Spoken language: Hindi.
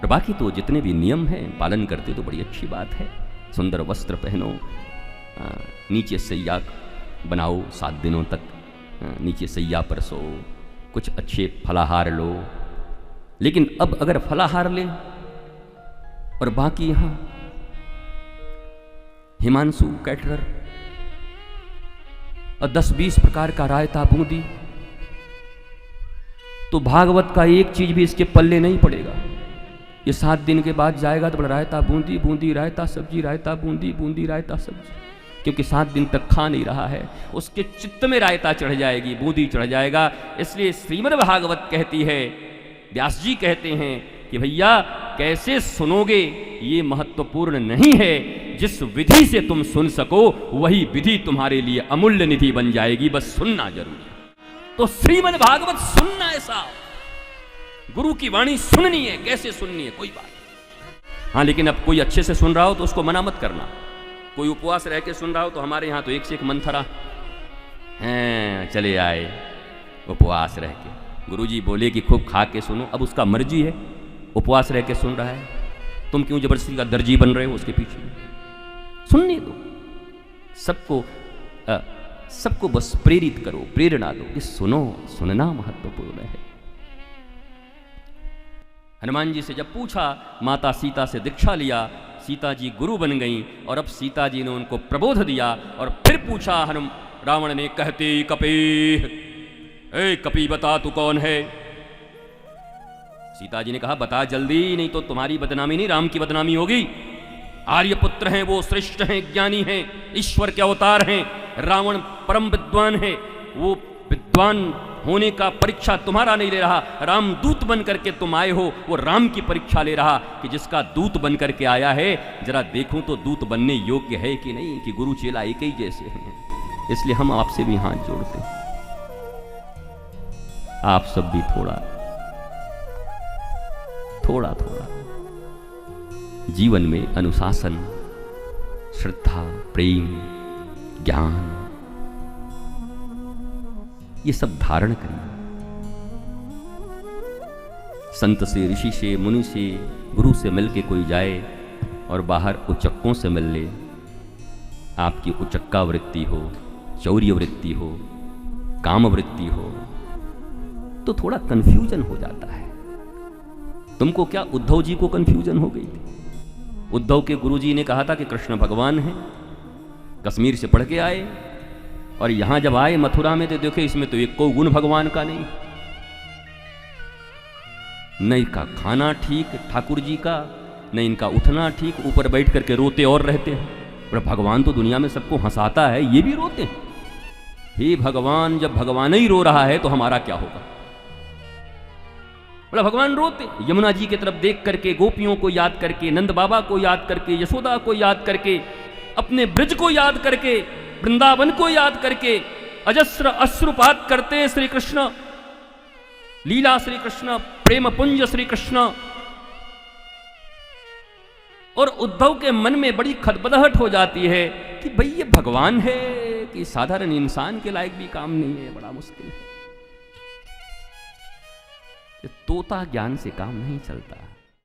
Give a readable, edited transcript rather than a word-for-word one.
बाकी तो जितने भी नियम हैं पालन करते तो बड़ी अच्छी बात है। सुंदर वस्त्र पहनो, नीचे सैया बनाओ 7 दिनों तक, नीचे सैया पर सो, कुछ अच्छे फलाहार लो। लेकिन अब अगर फलाहार ले और बाकी यहां हिमांशु कैटरर और 10-20 प्रकार का रायता बूंदी, तो भागवत का एक चीज भी इसके पल्ले नहीं पड़ेगा। ये 7 दिन के बाद जाएगा तो बड़ा रायता बूंदी, बूंदी रायता सब्जी, रायता बूंदी, बूंदी रायता सब्जी, क्योंकि 7 दिन तक खा नहीं रहा है, उसके चित्त में रायता चढ़ जाएगी, बूंदी चढ़ जाएगा। इसलिए श्रीमद् भागवत कहती है, व्यास जी कहते हैं कि भैया कैसे सुनोगे ये महत्वपूर्ण नहीं है, जिस विधि से तुम सुन सको वही विधि तुम्हारे लिए अमूल्य निधि बन जाएगी, बस सुनना जरूरी है। तो श्रीमद् भागवत सुनना, ऐसा गुरु की वाणी सुननी है। कैसे सुननी है कोई बात। हाँ, लेकिन अब कोई अच्छे से सुन रहा हो तो उसको मना मत करना। कोई उपवास रह के सुन रहा हो तो हमारे यहाँ तो एक से एक मंथरा हैं, चले आए उपवास रह के, गुरुजी बोले कि खूब खा के सुनो। अब उसका मर्जी है, उपवास रह के सुन रहा है, तुम क्यों जबरदस्ती का दर्जी बन रहे हो उसके पीछे। सुनने दो, सबको बस प्रेरित करो, प्रेरणा दो कि सुनो, सुनना महत्वपूर्ण है। हनुमान जी से जब पूछा, माता सीता से दीक्षा लिया, सीता जी गुरु बन गईं और अब सीता जी ने उनको प्रबोध दिया। और फिर पूछा रावण ने, कहते कपी, ए कपी बता तू कौन है। सीता जी ने कहा बता जल्दी, नहीं तो तुम्हारी बदनामी नहीं राम की बदनामी होगी। आर्यपुत्र हैं वो, श्रेष्ठ हैं, ज्ञानी हैं, ईश्वर के अवतार हैं। रावण परम विद्वान है, वो विद्वान होने का परीक्षा तुम्हारा नहीं ले रहा, राम दूत बन करके तुम आए हो, वो राम की परीक्षा ले रहा कि जिसका दूत बन करके आया है जरा देखूं तो दूत बनने योग्य है कि नहीं, कि गुरु चेला एक ही जैसे हैं। इसलिए हम आपसे भी हाथ जोड़ते हैं, आप सब भी थोड़ा जीवन में अनुशासन, श्रद्धा, प्रेम, ज्ञान, ये सब धारण करिए। संत से, ऋषि से, मुनि से, गुरु से मिल के कोई जाए और बाहर उचक्कों से मिल ले, आपकी उचक्का वृत्ति हो, चौर्य वृत्ति हो, काम वृत्ति हो, तो थोड़ा कंफ्यूजन हो जाता है। तुमको क्या उद्धव जी को कंफ्यूजन हो गई थी? उद्धव के गुरुजी ने कहा था कि कृष्ण भगवान है, कश्मीर से पढ़ के आए और यहां जब आए मथुरा में तो देखे इसमें तो एक को गुण भगवान का नहीं, न इनका खाना ठीक ठाकुर जी का, न इनका उठना ठीक, ऊपर बैठ करके रोते और रहते हैं। पर भगवान तो दुनिया में सबको हंसाता है, ये भी रोते हैं। हे भगवान, जब भगवान ही रो रहा है तो हमारा क्या होगा। बोला भगवान रोते, यमुना जी की तरफ देख करके, गोपियों को याद करके, नंद बाबा को याद करके, यशोदा को याद करके, अपने ब्रज को याद करके, वृंदावन को याद करके अजस्र अश्रुपात करते श्री कृष्ण, लीला श्री कृष्ण, प्रेम पुंज श्री कृष्ण। और उद्धव के मन में बड़ी खदबदहट हो जाती है कि भाई ये भगवान है कि साधारण इंसान के लायक भी काम नहीं है, बड़ा मुश्किल है। तोता ज्ञान से काम नहीं चलता।